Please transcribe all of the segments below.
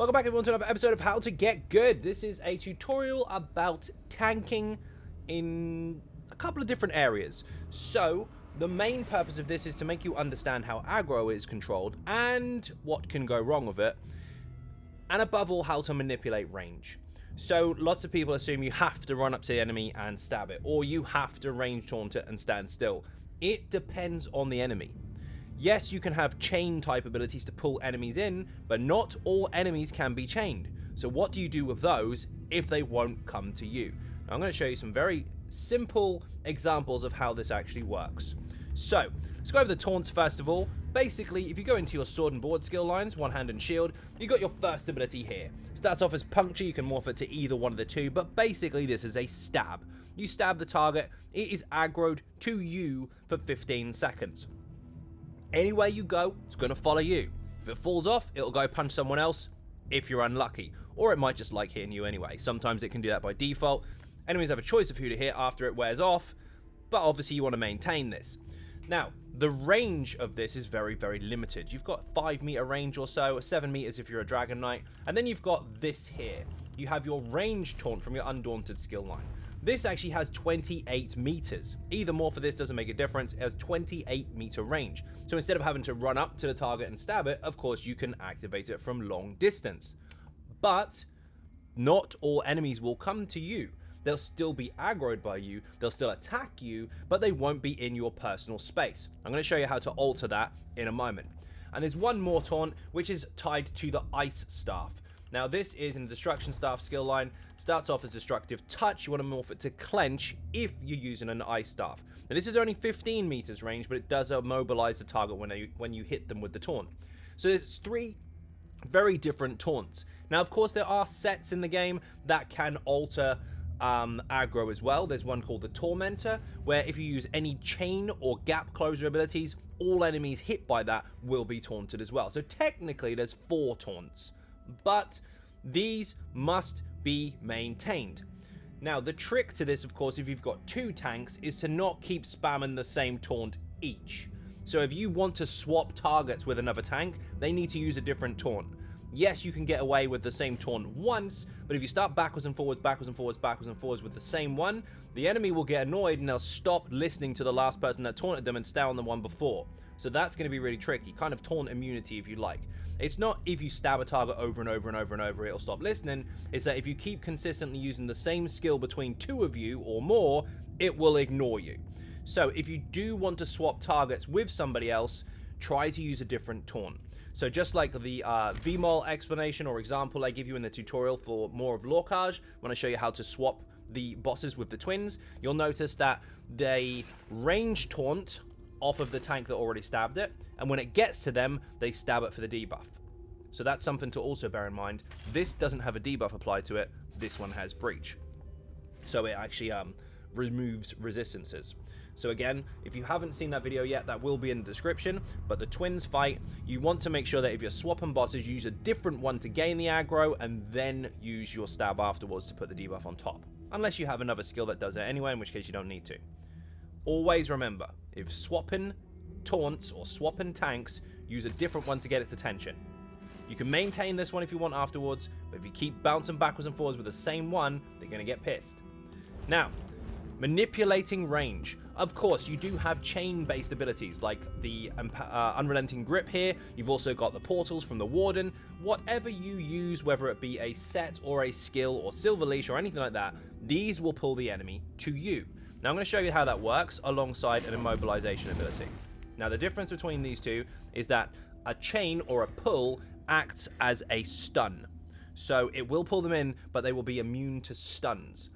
Welcome back everyone to another episode of How to Get Good. This is a tutorial about tanking in a couple of different areas. So, the main purpose of this is to make you understand how aggro is controlled and what can go wrong with it. And above all, how to manipulate range. So, lots of people assume you have to run up to the enemy and stab it, or you have to range taunt it and stand still. It depends on the enemy. Yes, you can have chain type abilities to pull enemies in, but not all enemies can be chained. So what do you do with those if they won't come to you? Now, I'm going to show you some very simple examples of how this actually works. So, let's go over the taunts first of all. Basically, if you go into your sword and board skill lines, one hand and shield, you got your first ability here. Starts off as puncture, you can morph it to either one of the two, but basically this is a stab. You stab the target, it is aggroed to you for 15 seconds. Anywhere you go, it's going to follow you. If it falls off, it'll go punch someone else if you're unlucky. Or it might just like hitting you anyway. Sometimes it can do that by default. Enemies have a choice of who to hit after it wears off, but obviously you want to maintain this. Now, the range of this is very, very limited. You've got 5 meter range or so, 7 meters if you're a Dragon Knight, and then you've got this here. You have your range taunt from your Undaunted skill line. This actually has 28 meters. Either more for this doesn't make a difference. It has 28 meter range. So instead of having to run up to the target and stab it, of course you can activate it from long distance. But not all enemies will come to you. They'll still be aggroed by you, they'll still attack you, but they won't be in your personal space. I'm going to show you how to alter that in a moment. And there's one more taunt, which is tied to the Ice Staff. Now this is in the Destruction Staff skill line. Starts off as Destructive Touch. You want to morph it to Clench if you're using an Ice Staff. Now this is only 15 meters range, but it does immobilize the target when you hit them with the taunt. So there's 3 very different taunts. Now of course there are sets in the game that can alter aggro as well. There's one called the Tormentor, where if you use any chain or gap closer abilities, all enemies hit by that will be taunted as well. So technically there's 4 taunts. But these must be maintained. Now the trick to this, of course, if you've got 2 tanks, is to not keep spamming the same taunt each. So if you want to swap targets with another tank, they need to use a different taunt. Yes, you can get away with the same taunt once, but if you start backwards and forwards, backwards and forwards, backwards and forwards with the same one, the enemy will get annoyed and they'll stop listening to the last person that taunted them and stay on the one before. So that's going to be really tricky, kind of taunt immunity if you like. It's not if you stab a target over and over and over and over, it'll stop listening. It's that if you keep consistently using the same skill between 2 of you or more, it will ignore you. So if you do want to swap targets with somebody else, try to use a different taunt. So just like the VMOL explanation or example I give you in the tutorial for more of Lorcage, when I show you how to swap the bosses with the twins, you'll notice that they range taunt off of the tank that already stabbed it, and when it gets to them, they stab it for the debuff. So that's something to also bear in mind. This doesn't have a debuff applied to it, this one has breach. So it actually removes resistances. So again, if you haven't seen that video yet, that will be in the description, but the twins fight, you want to make sure that if you're swapping bosses, you use a different one to gain the aggro, and then use your stab afterwards to put the debuff on top. Unless you have another skill that does it anyway, in which case you don't need to. Always remember, if swapping taunts or swapping tanks, use a different one to get its attention. You can maintain this one if you want afterwards, but if you keep bouncing backwards and forwards with the same one, they're going to get pissed. Now, manipulating range. Of course, you do have chain-based abilities like the Unrelenting Grip here. You've also got the portals from the Warden. Whatever you use, whether it be a set or a skill or Silver Leash or anything like that, these will pull the enemy to you. Now I'm going to show you how that works alongside an immobilization ability. Now the difference between these two is that a chain or a pull acts as a stun. So it will pull them in, but they will be immune to stuns.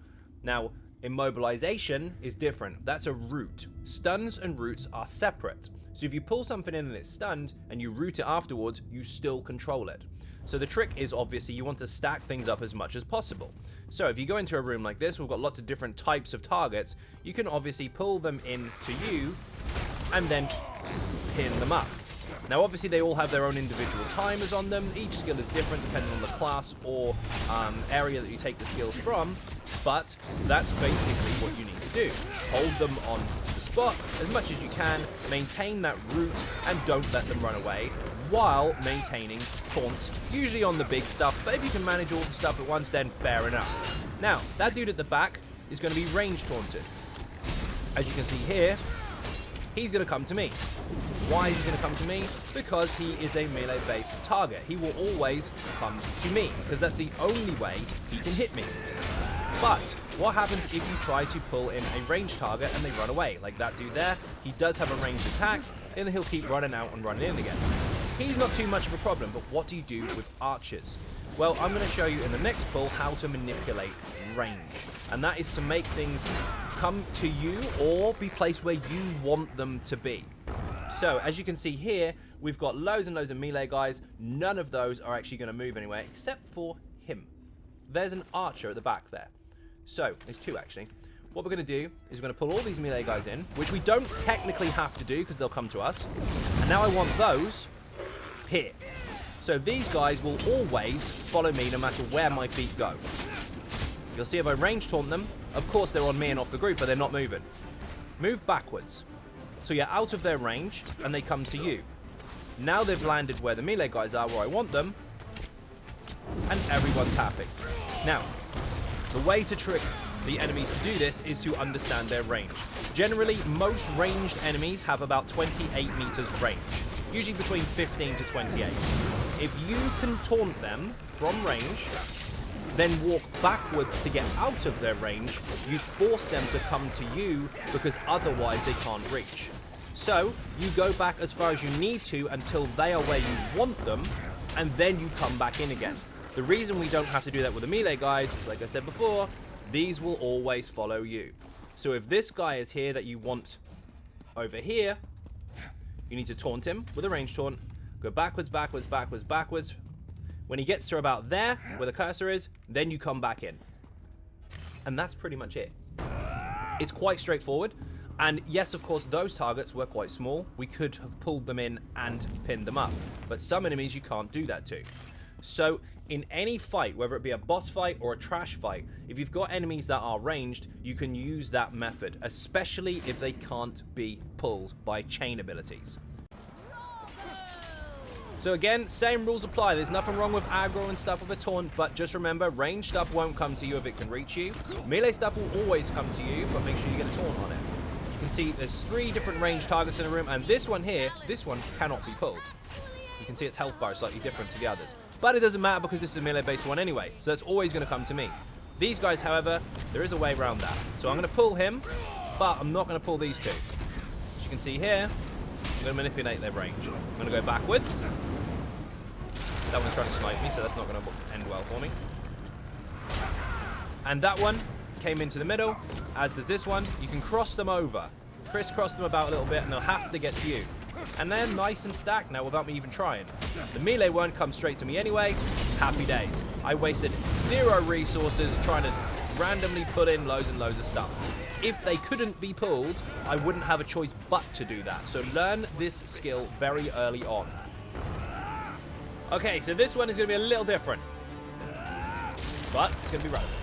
Now, immobilization is different. That's a root. Stuns and roots are separate. So if you pull something in and it's stunned and you root it afterwards, you still control it. So the trick is obviously you want to stack things up as much as possible. So if you go into a room like this, we've got lots of different types of targets. You can obviously pull them in to you and then pin them up. Now obviously they all have their own individual timers on them. Each skill is different depending on the class or area that you take the skills from. But that's basically what you need to do. Hold them on But as much as you can, maintain that route and don't let them run away, while maintaining taunts, usually on the big stuff, but if you can manage all the stuff at once, then fair enough. Now, that dude at the back is going to be range taunted. As you can see here, he's going to come to me. Why is he going to come to me? Because he is a melee-based target. He will always come to me, because that's the only way he can hit me. But what happens if you try to pull in a ranged target and they run away? Like that dude there, he does have a ranged attack, and he'll keep running out and running in again. He's not too much of a problem, but what do you do with archers? Well, I'm going to show you in the next pull how to manipulate range. And that is to make things come to you or be placed where you want them to be. So, as you can see here, we've got loads and loads of melee guys. None of those are actually going to move anywhere except for him. There's an archer at the back there. So, there's two actually. What we're going to do is we're going to pull all these melee guys in, which we don't technically have to do because they'll come to us. And now I want those here. So these guys will always follow me no matter where my feet go. You'll see if I range taunt them, of course they're on me and off the group, but they're not moving. Move backwards. So you're out of their range and they come to you. Now they've landed where the melee guys are, where I want them, and everyone's happy. Now, the way to trick the enemies to do this is to understand their range. Generally, most ranged enemies have about 28 meters range. Usually between 15 to 28. If you can taunt them from range, then walk backwards to get out of their range, you force them to come to you because otherwise they can't reach. So, you go back as far as you need to until they are where you want them, and then you come back in again. The reason we don't have to do that with the melee guys is, like I said before, these will always follow you. So if this guy is here that you want over here, you need to taunt him with a range taunt. Go backwards, backwards, backwards, backwards. When he gets to about there, where the cursor is, then you come back in. And that's pretty much it. It's quite straightforward. And yes, of course, those targets were quite small. We could have pulled them in and pinned them up. But some enemies you can't do that to. So in any fight, whether it be a boss fight or a trash fight, if you've got enemies that are ranged, you can use that method, especially if they can't be pulled by chain abilities. So again, same rules apply. There's nothing wrong with aggro and stuff with a taunt, but just remember, ranged stuff won't come to you if it can reach you. Melee stuff will always come to you, but make sure you get a taunt on it. You can see there's 3 different ranged targets in the room, and this one here, this one cannot be pulled. You can see its health bar is slightly different to the others. But it doesn't matter because this is a melee-based one anyway, so that's always going to come to me. These guys, however, there is a way around that. So I'm going to pull him, but I'm not going to pull these two. As you can see here, I'm going to manipulate their range. I'm going to go backwards. That one's trying to snipe me, so that's not going to end well for me. And that one came into the middle, as does this one. You can cross them over. Crisscross them about a little bit, and they'll have to get to you. And they're nice and stacked now without me even trying. The melee won't come straight to me anyway. Happy days. I wasted 0 resources trying to randomly put in loads and loads of stuff. If they couldn't be pulled, I wouldn't have a choice but to do that. So learn this skill very early on. Okay, so this one is going to be a little different. But it's going to be relevant.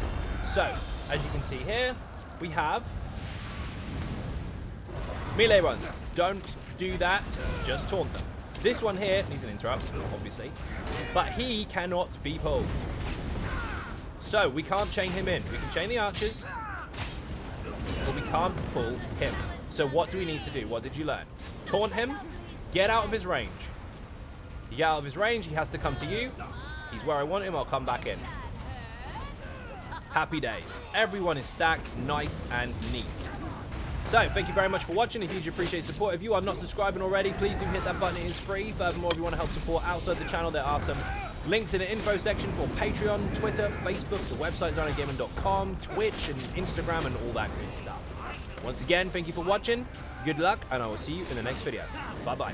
So, as you can see here, we have melee ones. Don't do that, just taunt them. This one here needs an interrupt, obviously, but he cannot be pulled. So we can't chain him in. We can chain the archers, but we can't pull him. So what do we need to do? What did you learn? Taunt him, get out of his range. You get out of his range, he has to come to you. He's where I want him, I'll come back in. Happy days. Everyone is stacked, nice and neat. So, thank you very much for watching. I hugely appreciate support. If you are not subscribing already, please do hit that button. It is free. Furthermore, if you want to help support outside the channel, there are some links in the info section for Patreon, Twitter, Facebook, the website xynodegaming.com, Twitch, and Instagram, and all that good stuff. Once again, thank you for watching. Good luck, and I will see you in the next video. Bye-bye.